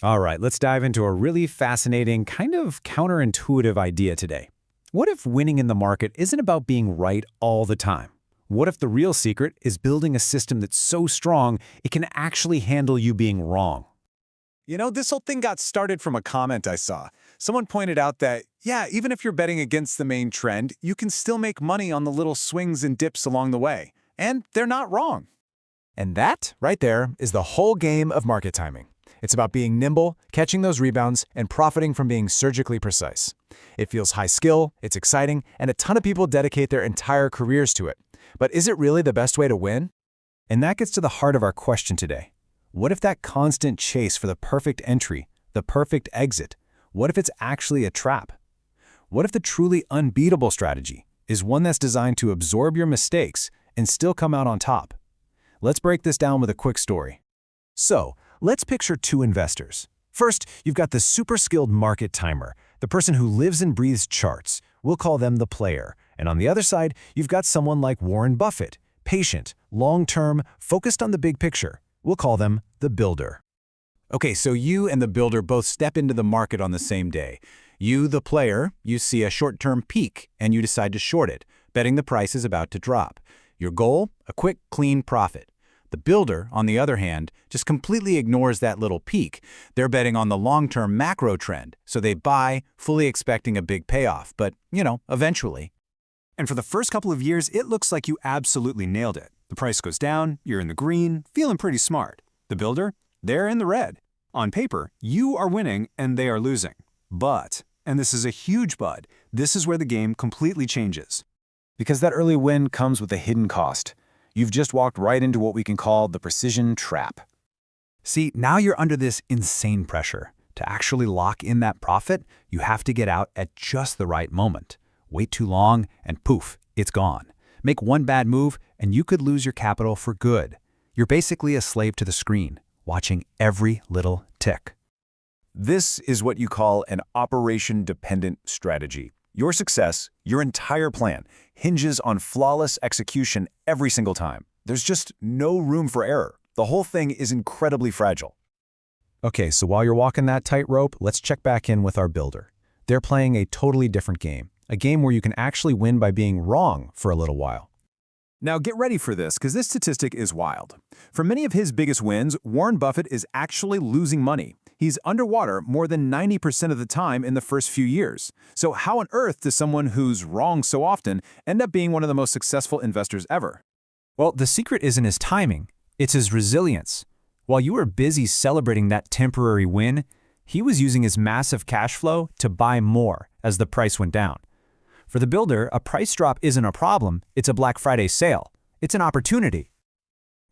All right, let's dive into a really fascinating, kind of counterintuitive idea today. What if winning in the market isn't about being right all the time? What if the real secret is building a system that's so strong it can actually handle you being wrong? This whole thing got started from a comment I saw. Someone pointed out that, yeah, even if you're betting against the main trend, you can still make money on the little swings and dips along the way. And they're not wrong. And that, right there, is the whole game of market timing. It's about being nimble, catching those rebounds, and profiting from being surgically precise. It feels high skill, it's exciting, and a ton of people dedicate their entire careers to it. But is it really the best way to win? And that gets to the heart of our question today. What if that constant chase for the perfect entry, the perfect exit, what if it's actually a trap? What if the truly unbeatable strategy is one that's designed to absorb your mistakes and still come out on top? Let's break this down with a quick story. So, let's picture two investors. First, you've got the super skilled market timer, the person who lives and breathes charts. We'll call them the player. And on the other side, you've got someone like Warren Buffett, patient, long-term, focused on the big picture. We'll call them the builder. Okay, so you and the builder both step into the market on the same day. You, the player, you see a short-term peak and you decide to short it, betting the price is about to drop. Your goal? A quick, clean profit. The builder, on the other hand, just completely ignores that little peak. They're betting on the long-term macro trend, so they buy, fully expecting a big payoff, but, eventually. And for the first couple of years, it looks like you absolutely nailed it. The price goes down, you're in the green, feeling pretty smart. The builder? They're in the red. On paper, you are winning and they are losing. But, and this is a huge but, this is where the game completely changes. Because that early win comes with a hidden cost. You've just walked right into what we can call the precision trap. See, now you're under this insane pressure. To actually lock in that profit, you have to get out at just the right moment. Wait too long, and poof, it's gone. Make one bad move, and you could lose your capital for good. You're basically a slave to the screen, watching every little tick. This is what you call an operation-dependent strategy. Your success, your entire plan, hinges on flawless execution every single time. There's just no room for error. The whole thing is incredibly fragile. Okay, so while you're walking that tightrope, let's check back in with our builder. They're playing a totally different game, a game where you can actually win by being wrong for a little while. Now get ready for this, because this statistic is wild. For many of his biggest wins, Warren Buffett is actually losing money. He's underwater more than 90% of the time in the first few years. So how on earth does someone who's wrong so often end up being one of the most successful investors ever? Well, the secret isn't his timing, it's his resilience. While you were busy celebrating that temporary win, he was using his massive cash flow to buy more as the price went down. For the builder, a price drop isn't a problem, it's a Black Friday sale. It's an opportunity.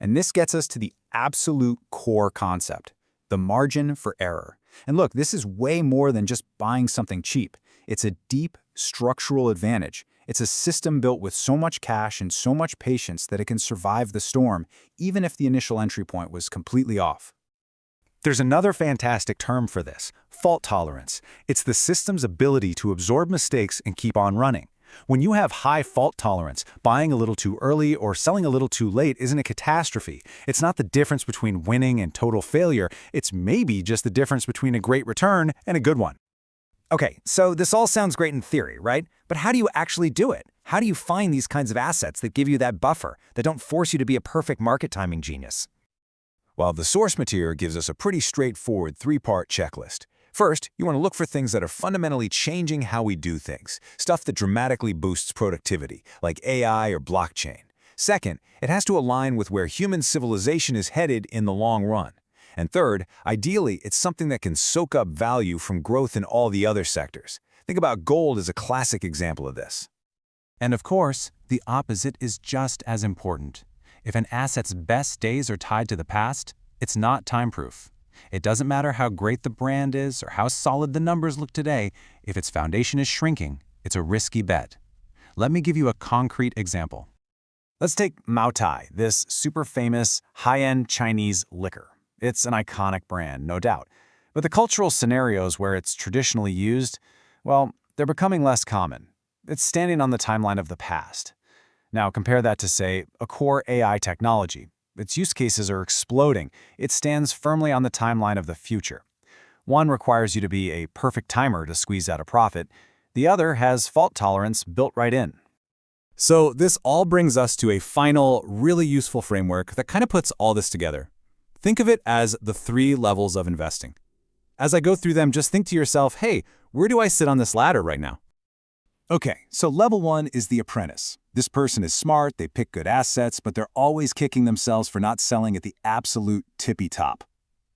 And this gets us to the absolute core concept, the margin for error. And look, this is way more than just buying something cheap. It's a deep structural advantage. It's a system built with so much cash and so much patience that it can survive the storm, even if the initial entry point was completely off. There's another fantastic term for this, fault tolerance. It's the system's ability to absorb mistakes and keep on running. When you have high fault tolerance, buying a little too early or selling a little too late isn't a catastrophe. It's not the difference between winning and total failure. It's maybe just the difference between a great return and a good one. Okay, so this all sounds great in theory, right? But how do you actually do it? How do you find these kinds of assets that give you that buffer, that don't force you to be a perfect market timing genius? Well, the source material gives us a pretty straightforward three-part checklist. First, you want to look for things that are fundamentally changing how we do things, stuff that dramatically boosts productivity, like AI or blockchain. Second, it has to align with where human civilization is headed in the long run. And third, ideally, it's something that can soak up value from growth in all the other sectors. Think about gold as a classic example of this. And of course, the opposite is just as important. If an asset's best days are tied to the past, it's not time-proof. It doesn't matter how great the brand is or how solid the numbers look today, if its foundation is shrinking, it's a risky bet. Let me give you a concrete example. Let's take Maotai, this super famous, high-end Chinese liquor. It's an iconic brand, no doubt. But the cultural scenarios where it's traditionally used, well, they're becoming less common. It's standing on the timeline of the past. Now compare that to, say, a core AI technology. Its use cases are exploding. It stands firmly on the timeline of the future. One requires you to be a perfect timer to squeeze out a profit. The other has fault tolerance built right in. So this all brings us to a final, really useful framework that kind of puts all this together. Think of it as the 3 levels of investing. As I go through them, just think to yourself, hey, where do I sit on this ladder right now? Okay, so level 1 is the apprentice. This person is smart, they pick good assets, but they're always kicking themselves for not selling at the absolute tippy top.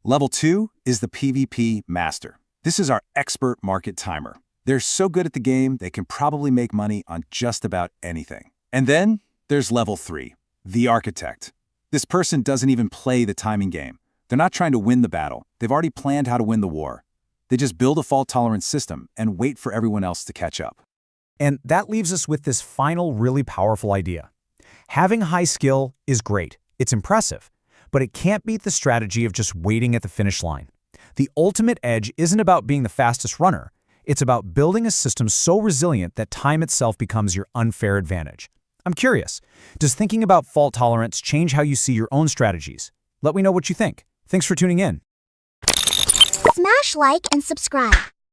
Level 2 is the PvP master. This is our expert market timer. They're so good at the game, they can probably make money on just about anything. And then there's level 3, the architect. This person doesn't even play the timing game. They're not trying to win the battle. They've already planned how to win the war. They just build a fault-tolerant system and wait for everyone else to catch up. And that leaves us with this final really powerful idea. Having high skill is great. It's impressive. But it can't beat the strategy of just waiting at the finish line. The ultimate edge isn't about being the fastest runner. It's about building a system so resilient that time itself becomes your unfair advantage. I'm curious, does thinking about fault tolerance change how you see your own strategies? Let me know what you think. Thanks for tuning in. Smash like and subscribe.